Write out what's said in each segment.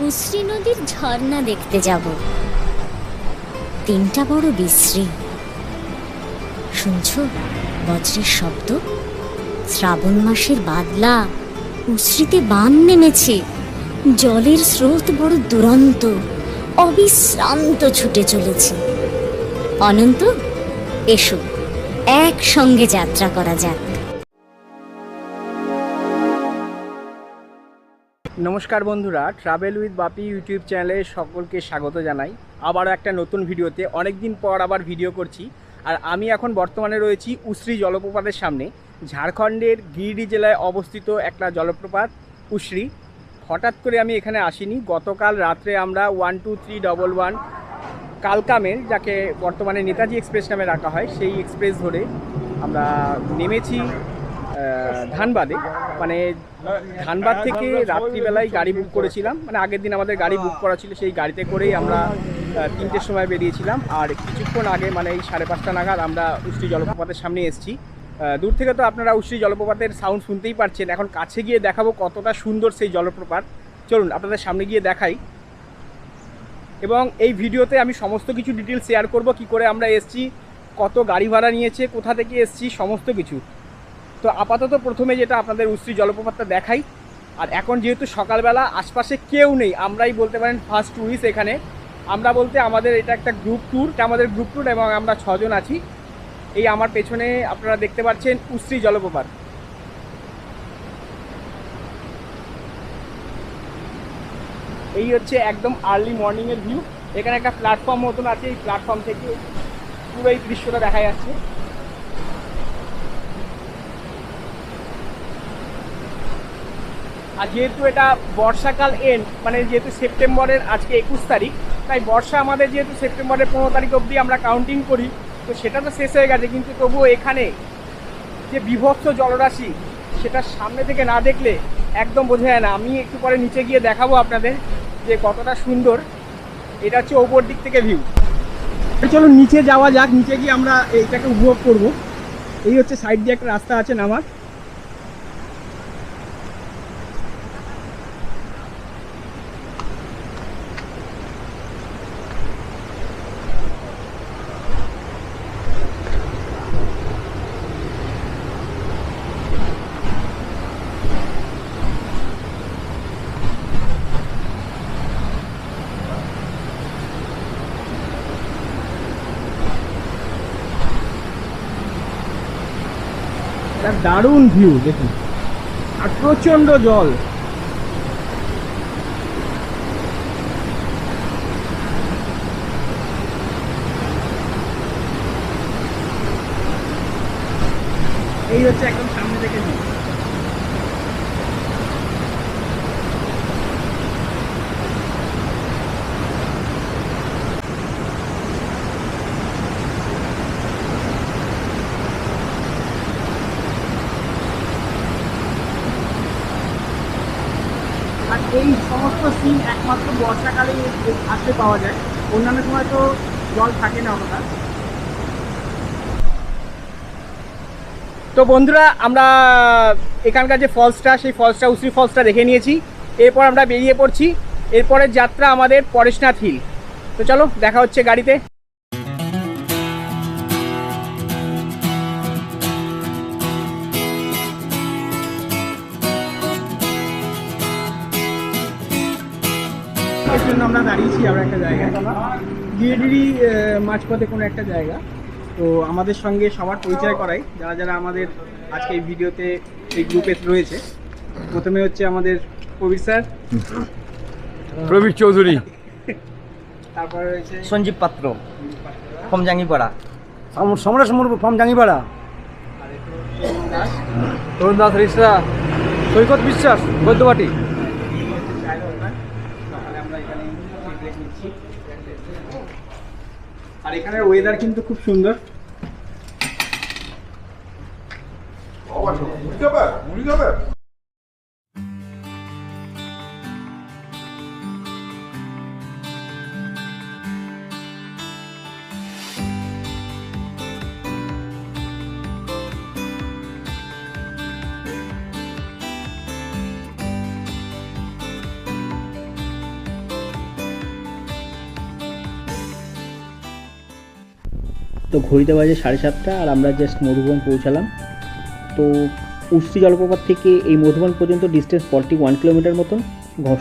উশ্রী নদীর ঝর্ণা দেখতে যাব। দিনটা বড় বিশ্রী। শুনছো বজ্রের শব্দ? শ্রাবণ মাসের বাদলা, উশ্রীতে বান নেমেছে। জলের স্রোত বড় দুরন্ত, অবিশ্রান্ত ছুটে চলেছে। অনন্ত, এসো একসঙ্গে যাত্রা করা যাক। নমস্কার বন্ধুরা, ট্রাভেল উইথ বাপি ইউটিউব চ্যানেলে সকলকে স্বাগত জানাই। আবারও একটা নতুন ভিডিওতে, অনেক দিন পর আবার ভিডিও করছি। আর আমি এখন বর্তমানে রয়েছি উশ্রী জলপ্রপাতের সামনে। ঝাড়খণ্ডের গিরিডি জেলায় অবস্থিত একটা জলপ্রপাত উশ্রী। হঠাৎ করে আমি এখানে আসিনি। গতকাল রাত্রে আমরা 12311 কালকামেল, যাকে বর্তমানে নেতাজি এক্সপ্রেস নামে রাখা হয়, সেই এক্সপ্রেস ধরে আমরা নেমেছি ধানবাদে। মানে ধানবাদ থেকে রাত্রিবেলায় গাড়ি বুক করেছিলাম, মানে আগের দিন আমাদের গাড়ি বুক করা ছিল, সেই গাড়িতে করেই আমরা 3টের সময় বেরিয়েছিলাম। আর কিছুক্ষণ আগে মানে এই 5:30 নাগাদ আমরা উশ্রী জলপ্রপাতের সামনে এসেছি। দূর থেকে তো আপনারা উশ্রী জলপ্রপাতের সাউন্ড শুনতেই পারছেন। এখন কাছে গিয়ে দেখাবো কতটা সুন্দর সেই জলপ্রপাত। চলুন আপনাদের সামনে গিয়ে দেখাই। এবং এই ভিডিওতে আমি সমস্ত কিছু ডিটেলস শেয়ার করব, কি করে আমরা এসেছি, কত গাড়ি ভাড়া নিয়েছে, কোথা থেকে এসেছি, সমস্ত কিছু। তো আপাতত প্রথমে যেটা আপনাদের উশ্রী জলপ্রপাতটা দেখাই। আর এখন যেহেতু সকালবেলা, আশপাশে কেউ নেই, আমরাই বলতে পারেন ফার্স্ট ট্যুরিস্ট এখানে। আমরা বলতে আমাদের এটা একটা গ্রুপ ট্যুর, এবং আমরা 6 জন আছি। এই আমার পেছনে আপনারা দেখতে পাচ্ছেন উশ্রী জলপ্রপাত। এই হচ্ছে একদম আর্লি মর্নিংয়ের ভিউ। এখানে একটা প্ল্যাটফর্ম মতন আছে, এই প্ল্যাটফর্ম থেকে পুরো এই দৃশ্যটা দেখা যাচ্ছে। আর যেহেতু এটা বর্ষাকাল এন্ড, মানে যেহেতু সেপ্টেম্বরের আজকে 21 তারিখ, তাই বর্ষা আমাদের যেহেতু সেপ্টেম্বরের 15 তারিখ অবধি আমরা কাউন্টিং করি, তো সেটা তো শেষ হয়ে গেছে। কিন্তু তবুও এখানে যে বিভৎস জলরাশি, সেটা সামনে থেকে না দেখলে একদম বোঝা যায় না। আমি একটু পরে নিচে গিয়ে দেখাবো আপনাদের যে কতটা সুন্দর। এটা হচ্ছে ওপর দিক থেকে ভিউ। চলো নিচে যাওয়া যাক, নিচে গিয়ে আমরা এইটাকে উপভোগ করব। এই হচ্ছে সাইড দিয়ে একটা রাস্তা আছে নামার। দারুণ ভিউ দেখুন, আর প্রচন্ড জল। এই হচ্ছে একদম সামনে থেকে ভিউ। আর এই সমস্ত সিন একমাত্র বর্ষাকালে আসতে পাওয়া যায়, অন্যান্য সময় তো জল থাকে না অতটা। তো বন্ধুরা, আমরা এখানকার যে ফলসটা, সেই ফলসটা উশ্রী ফলসটা দেখে নিয়েছি। এরপর আমরা বেরিয়ে পড়ছি। এরপরের যাত্রা আমাদের পরেশনাথ হিল। তো চলো দেখা হচ্ছে গাড়িতে। এর জন্য আমরা দাঁড়িয়েছি আমরা একটা জায়গায়, গিরিডি মাঝপথে কোনো একটা জায়গা। তো আমাদের সঙ্গে সবার পরিচয় করাই, যারা যারা আমাদের আজকে এই ভিডিওতে এই গ্রুপে রয়েছে। প্রথমে হচ্ছে আমাদের প্রবীর স্যার, প্রবীর চৌধুরী, তারপরে রয়েছে সঞ্জীব পাত্র, ফর্ম জাঙ্গিপাড়া, সমরেশ মুর্মু, ফর্ম জাঙ্গিপাড়া, দাস, তরুণ দাস রিসরা, সৈকত বিশ্বাস, বৈদ্যবাটি। আর এখানের ওয়েদার কিন্তু খুব সুন্দর। তো ঘড়িতে বাজে 7:30 আর আমরা জাস্ট মধুবন পৌঁছালাম। তো উশ্রী জলপ্রপাত থেকে এই মধুবন পর্যন্ত ডিস্টেন্স 41 কিলোমিটার মতন।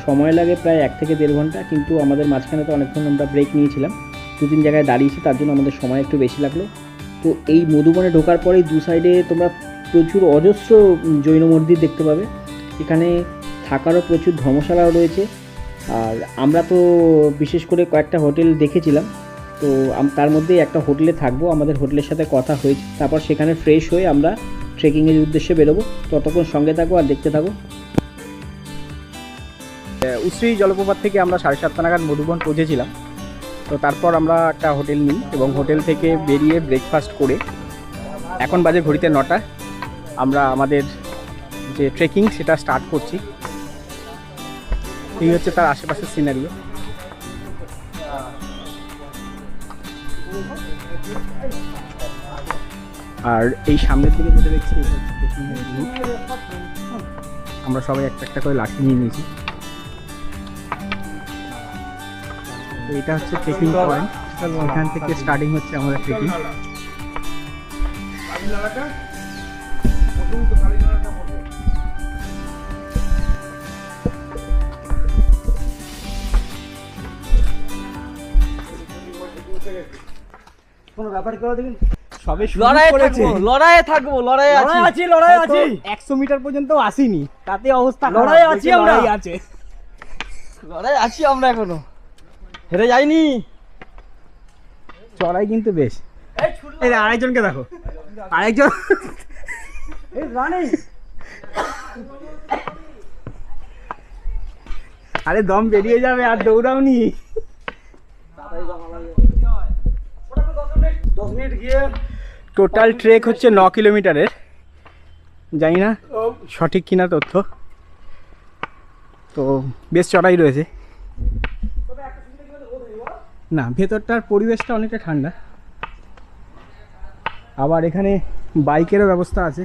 সময় লাগে প্রায় 1 থেকে 1.5 ঘন্টা, কিন্তু আমাদের মাঝখানে তো অনেকক্ষণ আমরা ব্রেক নিয়েছিলাম, 2-3 জায়গায় দাঁড়িয়েছি, তার জন্য আমাদের সময় একটু বেশি লাগলো। তো এই মধুবনে ঢোকার পরেই দু সাইডে তোমরা প্রচুর অজস্র জৈন মন্দির দেখতে পাবে। এখানে থাকারও প্রচুর ধর্মশালাও রয়েছে। আর আমরা তো বিশেষ করে কয়েকটা হোটেল দেখেছিলাম, তো তার মধ্যে একটা হোটেলে থাকবো, আমাদের হোটেলের সাথে কথা হয়েছে। তারপর সেখানে ফ্রেশ হয়ে আমরা ট্রেকিংয়ের উদ্দেশ্যে বেরোবো। ততক্ষণ সঙ্গে থাকো আর দেখতে থাকো। উশ্রী জলপ্রপাত থেকে আমরা 7:30 নাগাদ মধুবন পৌঁছেছিলাম। তো তারপর আমরা একটা হোটেল নিই এবং হোটেল থেকে বেরিয়ে ব্রেকফাস্ট করে এখন বাজে ঘড়িতে 9টা, আমরা আমাদের যে ট্রেকিং সেটা স্টার্ট করছি। এই হচ্ছে তার আশেপাশের সিনারিও। আর এই সামনের দিকে যেটা দেখছি এটা হচ্ছে ট্রেকিংয়ের রুট। আমরা সবাই একটা একটা করে লাঠি নিয়ে নিয়েছি। তো এটা হচ্ছে ট্রেকিং পয়েন্ট, এখান থেকে স্টার্টিং হচ্ছে আমাদের ট্রেকিং। কোনো ব্যাপার করে দেখুন, সবে লড়াইয়ে থাকবো, লড়াইয়ে আছি। 100 মিটার পর্যন্ত আসিনি, তাতে অবস্থা লড়াই আছি আমরা। আছে, লড়াই আছি আমরা, এখনো হেরে যাইনি। চড়াই কিন্তু বেশ। এই আরেকজনকে দেখো, আরেকজন আরে দম বেরিয়ে যাবে আর দৌড়াওনি। 10 মিনিট গিয়ে টোটাল ট্রেক হচ্ছে 9 কিলোমিটারের, জানি না সঠিক কিনা তথ্য। তো বেশ চড়াই রয়েছে। না, ভেতরটার পরিবেশটা অনেকটা ঠান্ডা। আবার এখানে বাইকেরও ব্যবস্থা আছে।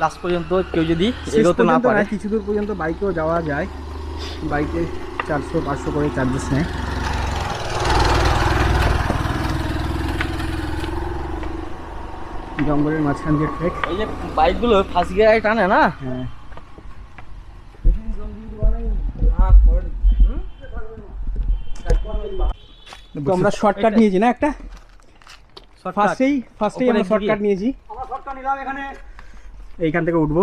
লাস্ট পর্যন্ত কেউ যদি শেষ এগোতে না পর্যন্ত পারে, কিছু দূর পর্যন্ত বাইকেও যাওয়া যায়। বাইকে 400-500 করে চার্জেস নেয়। জঙ্গলের মাঝখান দিয়ে ট্রেক। এই যে বাইকগুলো ফার্স্ট গিয়ারে টানে না, হ্যাঁ, তো আমরা শর্টকাট নিয়েছি না একটা, ফার্স্টেই আমরা শর্টকাট নিয়েছি। আমরা শর্টকাট নিলাম এখানে। এইখান থেকে উঠবো,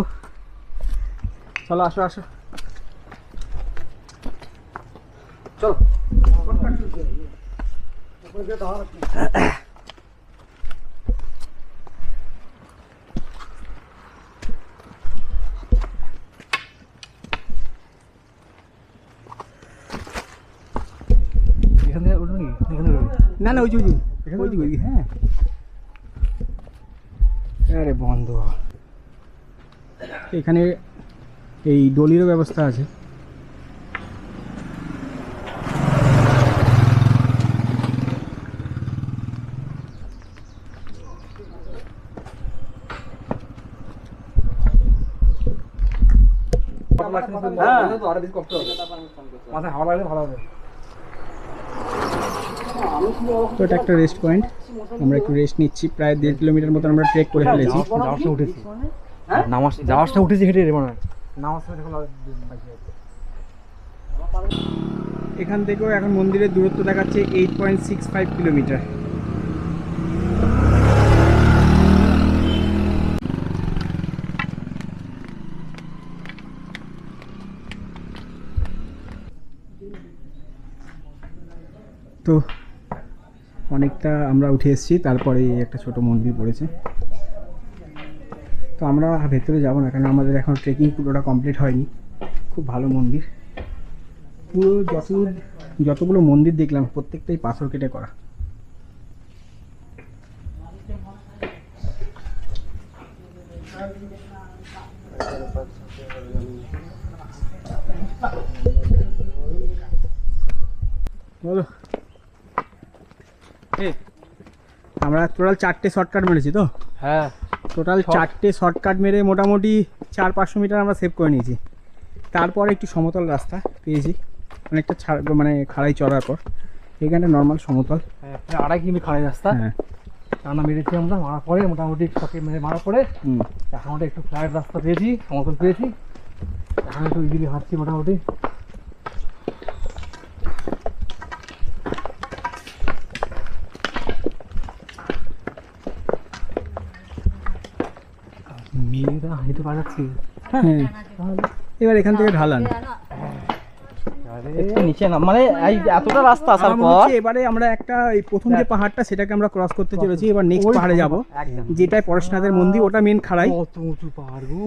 চলো আসো আসো চলো। এখান থেকে উঠবো নাকি? এখানে উঠবো। না না, ওই যে ওই হ্যাঁ, আরে বন্ধ। এখানে এই ডলিরও ব্যবস্থা আছে। মাথায় হাওয়া লাগলে ভালো হবে। তো এটা একটা রেস্ট পয়েন্ট, আমরা একটু রেস্ট নিচ্ছি। প্রায় 1.5 কিলোমিটার মতো আমরা ট্রেক করে ফেলেছি। যাওয়াসটা উঠেছি হেঁটে রে মনে হয়। নামাজটা দেখো এখান থেকেও এখন মন্দিরের দূরত্ব দেখাচ্ছে 8.65 কিলোমিটার। তো অনেকটা আমরা উঠে এসেছি, তারপরে একটা ছোট মন্দির পড়েছে। তো আমরা ভেতরে যাব না, কারণ আমাদের এখন ট্রেকিং পুরোটা কমপ্লিট হয়নি। খুব ভালো মন্দির, পুরো যতগুলো মন্দির দেখলাম প্রত্যেকটাই পাথর কেটে করা। বলো, আমরা টোটাল 4টে শর্টকাট মেরেছি তো। হ্যাঁ, টোটাল 4টে শর্টকাট মেরে মোটামুটি 400-500 মিটার আমরা সেভ করে নিয়েছি। তারপরে একটু সমতল রাস্তা পেয়েছি, অনেকটা মানে খাড়াই চড়ার পর। এখানে নর্মাল সমতল। হ্যাঁ, 2.5 কিমি খাড়াই রাস্তা। হ্যাঁ, টানা মেরেছি আমরা, মারার পরে মোটামুটি শখে মেরে মারার পরে এখন আমরা একটু ফ্ল্যাট রাস্তা পেয়েছি, সমতল পেয়েছি, এখন একটু ইজিলি হাঁটছি মোটামুটি। মেয়েরা হাঁটতে পাঠাচ্ছি। হ্যাঁ, এবার এখান থেকে ঢালান। একটু নিচে না মানে এই এতটা রাস্তা আসার আমার মনে পর হচ্ছে এবারে আমরা একটা এই প্রথম যে পাহাড়টা সেটাকে আমরা ক্রস করতে চলেছি, এবার নেক্সট পাহাড়ে যাব, যেটাই পরেশনাথের মন্দির, ওটা মেন খাড়াই। কত উঁচু পাহাড় গো!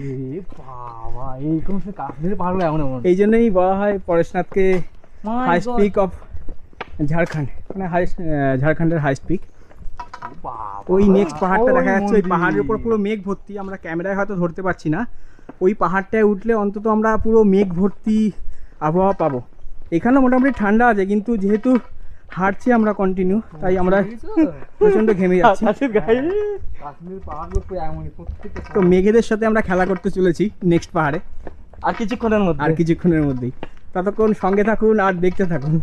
এ বাবা, এই কোন সে কাশ্মীরের পাহাড় এমন এমন। এই জন্যই বলা হয় পরেশনাথকে My highest God! Peak of Jharkhand, মানে হাইস্ট ঝাড়খণ্ডের হাইস্ট পিক। বাবা, ওই নেক্সট পাহাড়টা দেখা যাচ্ছে, ওই মন্দির। পাহাড়ের উপর পুরো মেঘ ভর্তি, আমরা ক্যামেরায় হয়তো ধরতে পারছি না। ওই পাহাড়টায় উঠলে অন্তত আমরা পুরো মেঘ ভর্তি আবহাওয়া পাবো। এখানে মোটামুটি ঠান্ডা আছে, কিন্তু যেহেতু হাঁটছি আমরা কন্টিনিউ, তাই আমরা প্রচণ্ড ঘেমে যাচ্ছি। কাশ্মীর পাহাড়গুলো পুরো এমনই, প্রত্যেকটা তো মেঘেদের সাথে আমরা খেলা করতে চলেছি নেক্সট পাহাড়ে আর কিছুক্ষণের মধ্যে। আর কিছুক্ষণের মধ্যেই। ততক্ষণ সঙ্গে থাকুন আর দেখতে থাকুন।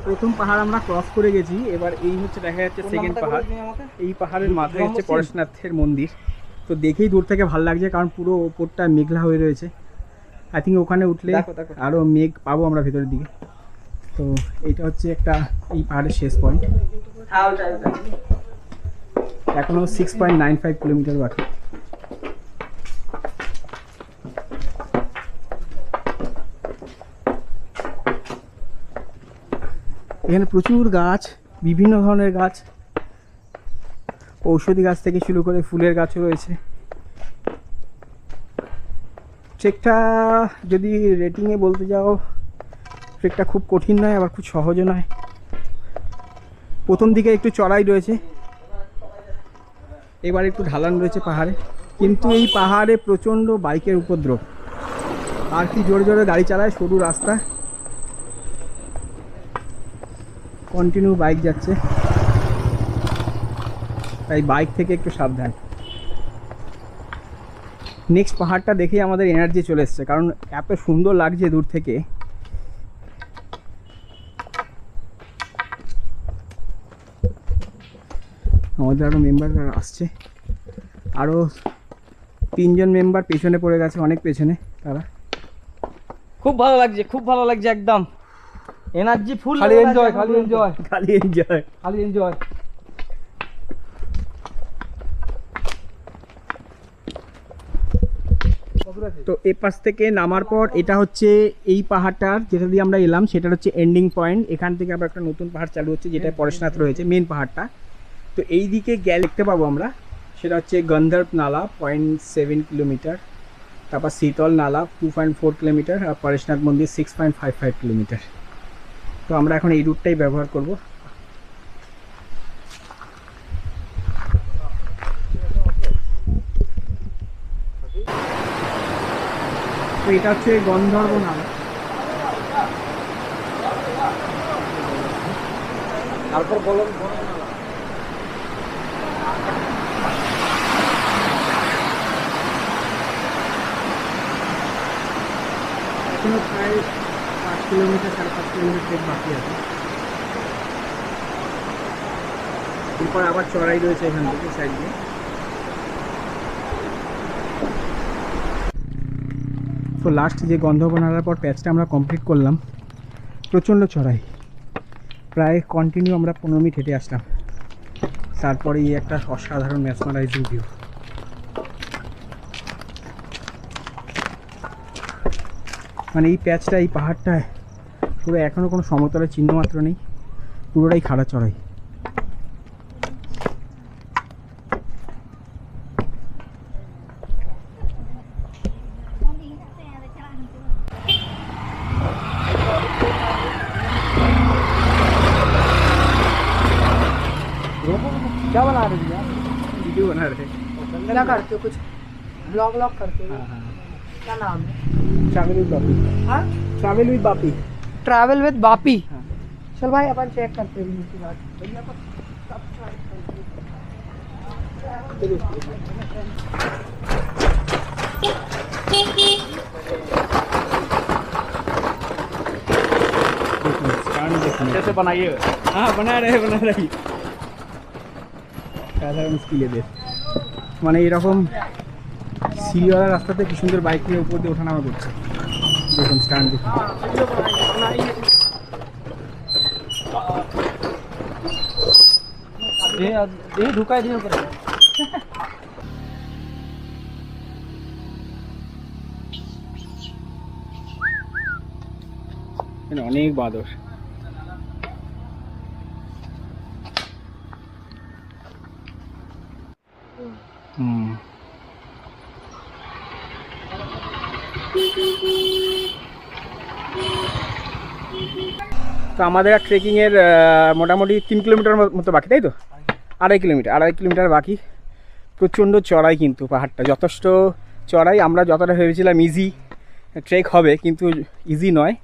প্রথম পাহাড় আমরা ক্রস করে গেছি, এবার এই হচ্ছে দেখা যাচ্ছে সেকেন্ড পাহাড়। এই পাহাড়ের মাথায় হচ্ছে পরেশনাথের মন্দির। তো দেখেই দূর থেকে ভালো লাগছে, কারণ পুরো ওপরটা মেঘলা হয়ে রয়েছে। আই থিঙ্ক ওখানে উঠলে দেখো। আরও মেঘ পাবো আমরা ভেতরের দিকে। তো এইটা হচ্ছে একটা এই পাহাড়ের শেষ পয়েন্ট। এখনও 6.95 কিলোমিটার বাকি। এখানে প্রচুর গাছ, বিভিন্ন ধরনের গাছ, ঔষধি গাছ থেকে শুরু করে ফুলের গাছও রয়েছে। ট্রেকটা যদি রেটিংয়ে বলতে যাও, ট্রেকটা খুব কঠিন নয়, আবার খুব সহজও নয়। প্রথম দিকে একটু চড়াই রয়েছে, এবার একটু ঢালান রয়েছে পাহাড়ে, কিন্তু এই পাহাড়ে প্রচণ্ড বাইকের উপদ্রব। আর কি জোরে জোরে গাড়ি চালায়, সরু রাস্তা, কন্টিনিউ বাইক যাচ্ছে, তাই বাইক থেকে একটু সাবধান। নেক্সট পাহাড়টা দেখেই আমাদের এনার্জি চলে এসছে, কারণ এত সুন্দর লাগছে দূর থেকে। আমাদের আরও মেম্বাররা আসছে, আরও 3 জন মেম্বার পেছনে পড়ে গেছে, অনেক পেছনে তারা। খুব ভালো লাগছে, খুব ভালো লাগছে, একদম এনার্জি ফুল। খালি এনজয়, খালি এনজয়, খালি এনজয়। খালি এনজয়। তো এ পাশ থেকে নামার পর এটা হচ্ছে এই পাহাড়টার, যেটা দিয়ে আমরা এলাম সেটার হচ্ছে এন্ডিং পয়েন্ট। এখান থেকে আবার একটা নতুন পাহাড় চালু হচ্ছে, যেটা পরেশনাথ রয়েছে, মেন পাহাড়টা। তো এই দিকে গেলে দেখতে পাবো আমরা, সেটা হচ্ছে গন্ধর্ব নালা 0.7 কিলোমিটার, তারপর শীতল নালা 2.4 কিলোমিটার, আর পরেশনাথ মন্দির 6.55 কিলোমিটার। তো আমরা এখন এই রুটটাই ব্যবহার করব। তো এটা হচ্ছে গন্ধর্ব নালা। তারপর বলো। এখনো প্রায় 5 কিলোমিটার, 5.5 কিলোমিটার ট্রেক বাকি আছে। এরপর আবার চড়াই রয়েছে এখান থেকে সাইড দিয়ে। তো লাস্ট যে গন্ধর্ব নালার পর প্যাচটা আমরা কমপ্লিট করলাম, প্রচণ্ড চড়াই, প্রায় কন্টিনিউ আমরা 15 মিনিট হেঁটে আসলাম। তারপরে এই একটা অসাধারণ ম্যাসমারাইজিং ভিউ। মানে এই প্যাচটা, এই পাহাড়টায় পুরো এখনও কোনো সমতলের চিহ্ন মাত্র নেই, পুরোটাই খাড়া চড়াই। क्या बना रही है? वीडियो बना रहे हैं। क्या करते हो? कुछ ब्लॉग व्लॉग करते हो? हाँ हाँ, क्या नाम है? Travel with Bapi. हाँ, travel with Bapi. Travel with Bapi. हाँ। चल भाई अपन चेक करते हैं इसकी बात। भैया को अच्छे से बनाइए। हाँ बना रही সাধারণ স্কিলেদের মানে এরকম সিরিয়াল রাস্তাতে কি সুন্দর বাইক নিয়ে উপর দিয়ে ওঠানামা করছে দেখুন স্ট্যান্ড দেখুন ये ढुकाई दिए ऊपर এখানে অনেক বাদর তো আমাদের আর ট্রেকিংয়ের মোটামুটি 3 কিলোমিটার মতো বাকি তাই তো 2.5 কিলোমিটার বাকি প্রচণ্ড চড়াই কিন্তু পাহাড়টা যথেষ্ট চড়াই আমরা যতটা ভেবেছিলাম ইজি ট্রেক হবে কিন্তু ইজি নয়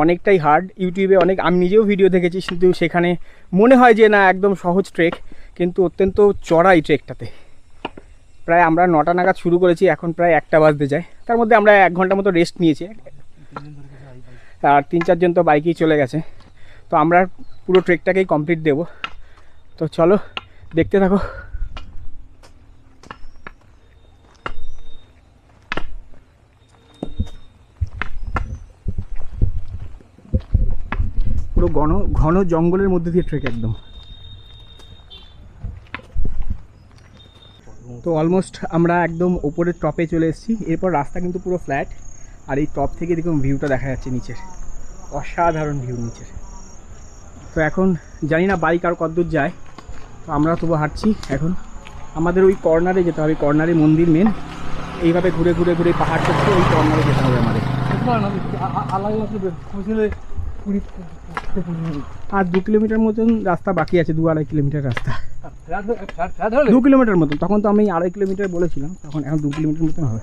অনেকটাই হার্ড ইউটিউবে অনেক আমি নিজেও ভিডিও দেখেছি কিন্তু সেখানে মনে হয় যে না একদম সহজ ট্রেক কিন্তু অত্যন্ত চড়াই ট্রেকটাতে প্রায় আমরা 9টা নাগাদ শুরু করেছি এখন প্রায় 1টা বাজতে যায় তার মধ্যে আমরা 1 ঘন্টা মতো রেস্ট নিয়েছি আর 3-4 জন তো বাইকেই চলে গেছে তো আমরা পুরো ট্রেকটাকেই কমপ্লিট দেব তো চলো দেখতে থাকো পুরো ঘন জঙ্গলের মধ্যে দিয়ে ট্রেক একদম তো অলমোস্ট আমরা একদম ওপরের টপে চলে এসেছি এরপর রাস্তা কিন্তু পুরো ফ্ল্যাট আর এই টপ থেকে দেখুন ভিউটা দেখা যাচ্ছে নিচের অসাধারণ ভিউ নিচের তো এখন জানি না বাইক আর কতদূর যায় তো আমরা তবু হাঁটছি এখন আমাদের ওই কর্নারে যেতে হবে কর্নারে মন্দির মেন এইভাবে ঘুরে ঘুরে ঘুরে পাহাড় চড়তে ওই কর্নারে যেতে হবে আমাদের আর 2 কিলোমিটার মতন রাস্তা বাকি আছে 2-2.5 কিলোমিটার রাস্তা 2 কিলোমিটার মতন তখন তো আমি 2.5 কিলোমিটার বলেছিলাম তখন এখন 2 কিলোমিটার মতন হবে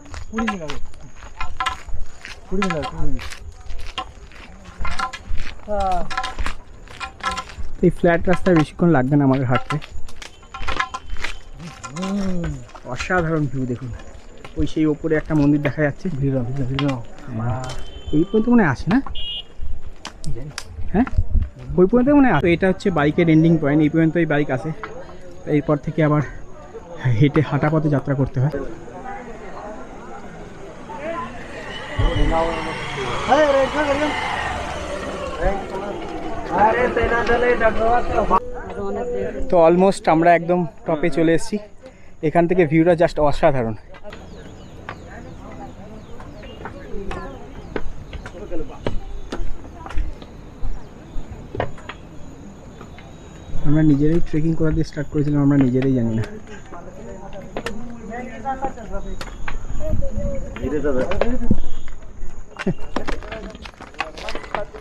এই ফ্ল্যাট রাস্তায় বেশিক্ষণ লাগবে না আমাদের হাঁটতে অসাধারণ ভিউ দেখুন ওই সেই ওপরে একটা মন্দির দেখা যাচ্ছে এই পর্যন্ত মনে আসে না হ্যাঁ ওই পর্যন্ত মনে আসে এটা হচ্ছে বাইকের এন্ডিং পয়েন্ট এই পর্যন্তই বাইক আসে এরপর থেকে আবার হেঁটে হাঁটা পথে যাত্রা করতে হয় তো অলমোস্ট আমরা একদম টপে চলে এসেছি এখান থেকে ভিউটা জাস্ট অসাধারণ আমরা নিজেরাই ট্রেকিং করা দিয়ে স্টার্ট করেছিলাম আমরা নিজেরাই জানি না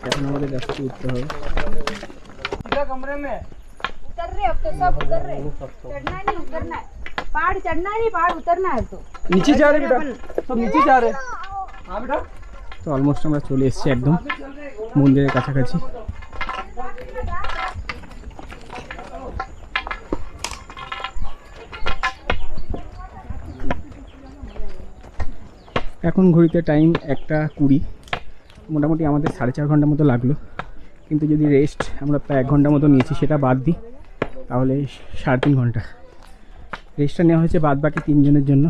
এখন আমাদের রাস্তা উঠতে হবে कमरे में उतर रहे अब तो सब उतर रहे चढ़ना नहीं उतरना है पहाड़ चढ़ना नहीं पहाड़ उतरना है तो नीचे जा रहे बेटा सब नीचे जा रहे हाँ बेटा তো অলমোস্ট আমরা চলে এসেছি একদম মন্দিরের কাছাকাছি এখন ঘড়িতে টাইম 1:20 মোটামুটি আমাদের 4.5 ঘন্টা মতো লাগলো কিন্তু যদি রেস্ট আমরা প্রায় 1 ঘন্টা মতো নিয়েছি সেটা বাদ দিই তাহলে 3.5 ঘন্টা রেস্টটা নেওয়া হয়েছে বাদ বাকি 3 জনের জন্য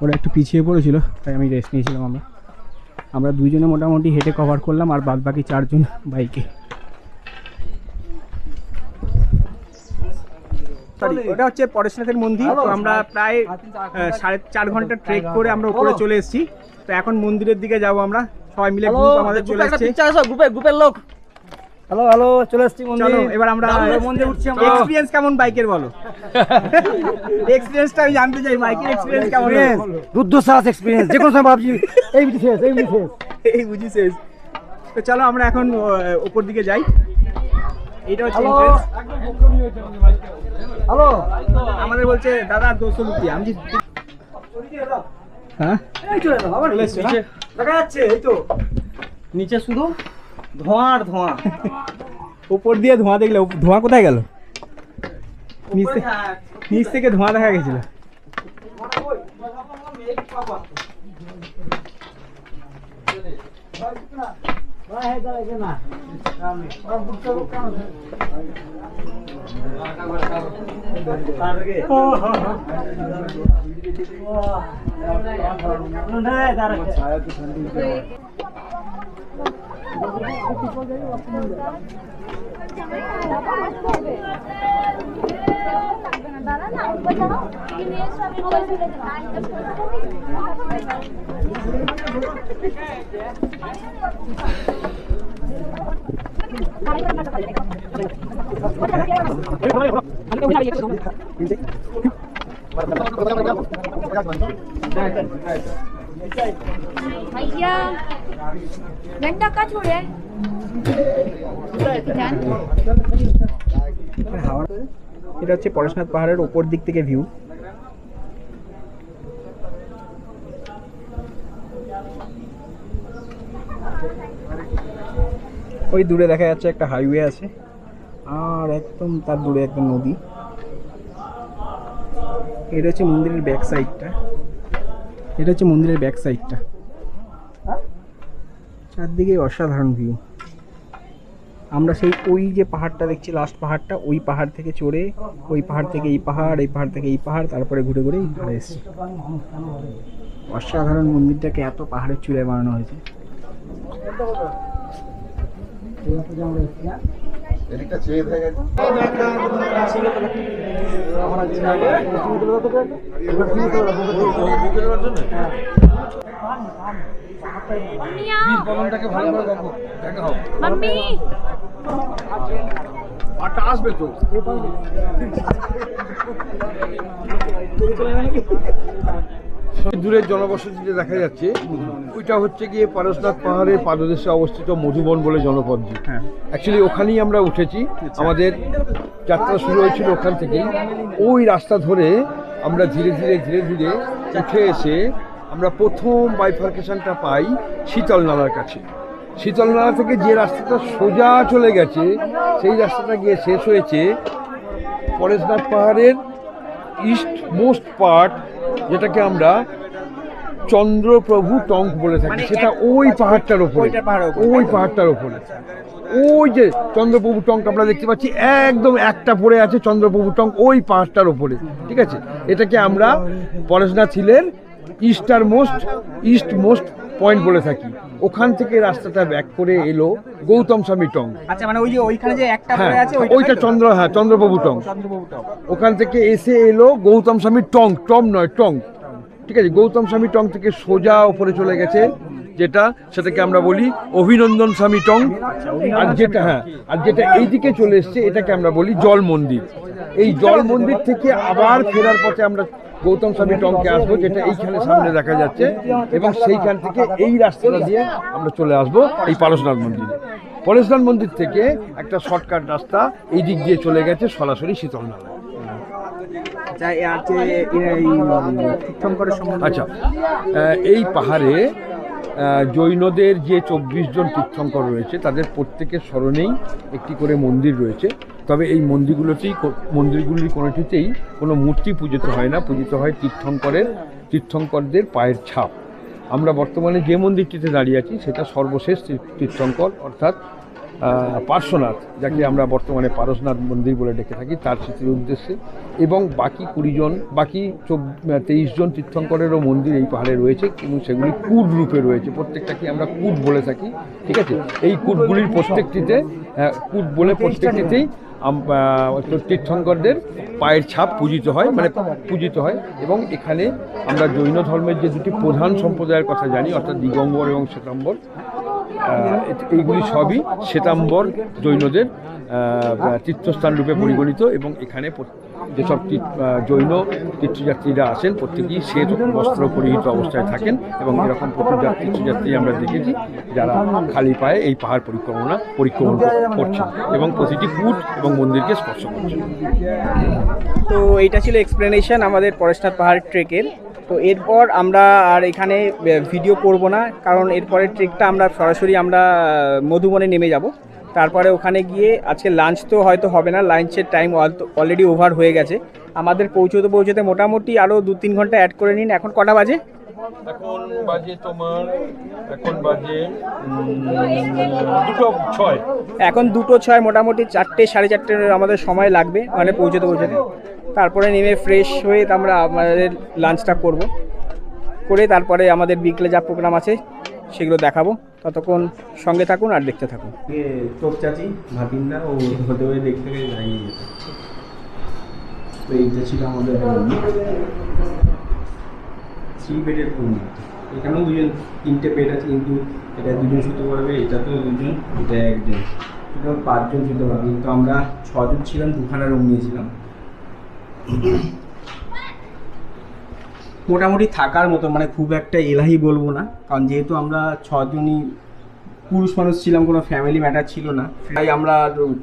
ওরা একটু পিছিয়ে পড়েছিল তাই আমি রেস্ট নিয়েছিলাম আমরা 2 জনে মোটামুটি হেঁটে কভার করলাম আর বাদ বাকি 4 জন বাইকে ওটা হচ্ছে পরেশনাথের মন্দির তো আমরা প্রায় 4.5 ঘন্টা ট্রেক করে আমরা উপরে চলে এসেছি তো এখন মন্দিরের দিকে যাব আমরা সবাই মিলে গ্রুপ আমাদের চলে এসেছে গ্রুপের লোক হ্যালো হ্যালো চলে এসেছি চলো এবার আমরা মন্দিরে উঠছি আমরা এক্সপেরিয়েন্স কেমন বাইকের বলো এক্সপেরিয়েন্সটা আমি জানতে চাই বাইকের এক্সপেরিয়েন্স কেমন রুদ্ধশ্বাস এক্সপেরিয়েন্স যে কোনো সময় ভাবছি এই বুঝি শেষ তো চলো আমরা এখন উপর দিকে যাই এটা হচ্ছে হ্যালো আমাদের বলছে দাদা 200 রুপিয়া আমি হ্যাঁ এই চলে এলাম আবার চলে এসছো না? দেখা যাচ্ছে এই তো নিচে শুধু ধোঁয়া আর ধোঁয়া উপর দিয়ে ধোঁয়া দেখলে ধোঁয়া কোথায় গেল নিচ থেকে ধোঁয়া দেখা গেছিল भैया घंटा का छोड़े এটা হচ্ছে পরেশনাথ পাহাড়ের ওপর দিক থেকে ভিউ। ওই দূরে দেখা যাচ্ছে একটা হাইওয়ে আছে, আর একদম তার দূরে একটা নদী। এটা হচ্ছে মন্দিরের ব্যাক সাইডটা, এটা হচ্ছে মন্দিরের ব্যাক সাইডটা। চারদিকে অসাধারণ ভিউ। আমরা সেই ওই যে পাহাড়টা দেখছি, লাস্ট পাহাড়টা, ওই পাহাড় থেকে চড়ে ওই পাহাড় থেকে এই পাহাড়, এই পাহাড় থেকে এই পাহাড়, তারপরে ঘুরে ঘুরে এই পাহাড়ে এসেছি। অসাধারণ মন্দিরটাকে এত পাহাড়ের চূড়ায় বানানো হয়েছে। मम्मी আসবে তো দূরের জনবসতিতে দেখা যাচ্ছে, ওইটা হচ্ছে গিয়ে পরেশনাথ পাহাড়ের পাদদেশে অবস্থিত মধুবন বলে জনপদটি। অ্যাকচুয়ালি ওখানেই আমরা উঠেছি, আমাদের যাত্রা শুরু হয়েছিল ওখান থেকেই। ওই রাস্তা ধরে আমরা ধীরে ধীরে ধীরে ধীরে উঠে এসে আমরা প্রথম বাইফার্কেশনটা পাই শীতল নালার কাছে। শীতল নালা থেকে যে রাস্তাটা সোজা চলে গেছে, সেই রাস্তাটা গিয়ে শেষ হয়েছে পরেশনাথ পাহাড়ের ইস্ট মোস্ট পার্ট, যেটাকে আমরা চন্দ্রপ্রভু টঙ্ক বলে থাকি। সেটা ওই পাহাড়টার ওপরে, ওই পাহাড়টার ওপরে ওই যে চন্দ্রপ্রভু টঙ্ক আমরা দেখতে পাচ্ছি, একদম একটা পড়ে আছে চন্দ্রপ্রভু টঙ্ক ওই পাহাড়টার ওপরে। ঠিক আছে, এটাকে আমরা পরেশনাথ হিলের ইস্ট মোস্ট পয়েন্ট বলে থাকি। ওখান থেকে রাস্তাটা ব্যাক করে এলো গৌতম স্বামী টং। আচ্ছা, মানে ওই যে ওইখানে যে একটা পড়ে আছে ওইটা চন্দ্রপ্রভু টং। ওখান থেকে এসে এলো গৌতম স্বামী টং, নয় টং। ঠিক আছে, গৌতম স্বামী টং থেকে সোজা উপরে চলে গেছে, যেটা সেটাকে আমরা বলি অভিনন্দন স্বামী টং। আর যেটা এইদিকে চলে এসছে এটাকে আমরা বলি জল মন্দির। এই জল মন্দির থেকে আবার ফেরার পথে আমরা গৌতম স্বামী টংকে আসবো, যেটা এইখানে সামনে দেখা যাচ্ছে, এবং সেইখান থেকে এই রাস্তাটা দিয়ে আমরা চলে আসবো এই পরেশনাথ মন্দিরে। পরেশনাথ মন্দির থেকে একটা শর্টকাট রাস্তা এই দিক দিয়ে চলে গেছে সরাসরি শীতল নালায়। আচ্ছা, এই পাহাড়ে জৈনদের যে 24 জন তীর্থঙ্কর রয়েছে, তাদের প্রত্যেকের স্মরণেই একটি করে মন্দির রয়েছে। তবে এই মন্দিরগুলির কোনোটিতেই কোনো মূর্তি পূজিত হয় না, পূজিত হয় তীর্থঙ্করদের পায়ের ছাপ। আমরা বর্তমানে যে মন্দিরটিতে দাঁড়িয়ে আছি সেটা সর্বশেষ তীর্থঙ্কর, অর্থাৎ পার্শ্বনাথ, যাকে আমরা বর্তমানে পারশনাথ মন্দির বলে ডেকে থাকি, তার স্মৃতির উদ্দেশ্যে। এবং বাকি 23 জন তীর্থঙ্করেরও মন্দির এই পাহাড়ে রয়েছে, কিন্তু সেগুলি কূট রূপে রয়েছে। প্রত্যেকটাকে আমরা কূট বলে থাকি। ঠিক আছে, এই কূটগুলির প্রত্যেকটিতেই তীর্থঙ্করদের পায়ের ছাপ পূজিত হয়। এবং এখানে আমরা জৈন ধর্মের যে দুটি প্রধান সম্প্রদায়ের কথা জানি, অর্থাৎ দিগম্বর এবং শ্বেতাম্বর, এইগুলি সবই শ্বেতাম্বর জৈনদের তীর্থস্থান রূপে পরিগণিত। এবং এখানে যেসব জৈন তীর্থযাত্রীরা আসেন প্রত্যেকেই শ্বেত বস্ত্র পরিহিত অবস্থায় থাকেন, এবং এরকম প্রচুর তীর্থযাত্রী আমরা দেখেছি যারা খালি পায়ে এই পাহাড় পরিক্রমণ করছেন এবং প্রতিটি কূট এবং মন্দিরকে স্পর্শ করছেন। তো এইটা ছিল এক্সপ্লেনেশন আমাদের পরেশনাথ পাহাড় ট্রেকের। তো এরপর আমরা আর এখানে ভিডিও করব না, কারণ এরপরের ট্রেকটা আমরা সরাসরি মধুবনে নেমে যাব। তারপরে ওখানে গিয়ে আজকে লাঞ্চ তো হয়তো হবে না, লাঞ্চের টাইম অলরেডি ওভার হয়ে গেছে। আমাদের পৌঁছতে মোটামুটি আরও 2-3 ঘন্টা অ্যাড করে নিন। এখন কটা বাজে? এখন বাজে তোমার এখন বাজে 2:06। এখন 2:06, মোটামুটি 4টে 4:30 আমাদের সময় লাগবে মানে পৌঁছতে। তারপরে নেমে ফ্রেশ হয়ে আমরা আমাদের লাঞ্চটা করে তারপরে আমাদের বিকেলে যা প্রোগ্রাম আছে সেগুলো দেখাবো। ততক্ষণ সঙ্গে থাকুন আর দেখতে থাকুন। তোপ চাচি ভাতিন্দা ও হতে হয়ে দেখতে দাঁড়িয়ে যেত। তো এইটা ছিল আমাদের রুম, 3 বেডের রুম। এখানেও 3টে বেড আছে, কিন্তু এটা 2জন শুতে পারবে, এটা তো 2জন, এটা 1জন, এটা 5জন শুতে পারবে। কিন্তু আমরা 6জন ছিলাম, 2খানা রুম নিয়েছিলাম। মোটামুটি থাকার মতো, মানে খুব একটা এলাহি বলবো না, কারণ যেহেতু আমরা 6জনই পুরুষ মানুষ ছিলাম, কোনো ফ্যামিলি ম্যাটার ছিল না, তাই আমরা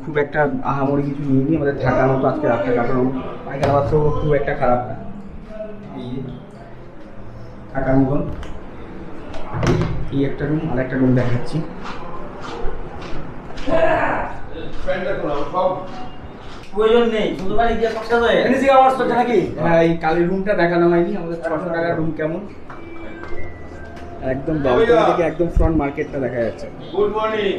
খুব একটা আহামরি কিছু নিইনি। আমাদের থাকার মতো আজকে রাতটা কাটানো, পায়খানা বাথরুম খুব একটা খারাপ না, এই থাকার মতন। এই একটা রুম, আর একটা রুম দেখাচ্ছি। প্রয়োজন নেই, শুধু বাড়ি গিয়ে কষ্ট হয়। এনএসি আওয়ার্স করছে নাকি? হ্যাঁ, এই কালের রুমটা দেখানো হয়নি। আমাদের 600 টাকার রুম কেমন, একদম ব্যালকনি থেকে একদম ফ্রন্ট মার্কেটটা দেখা যাচ্ছে। Good morning.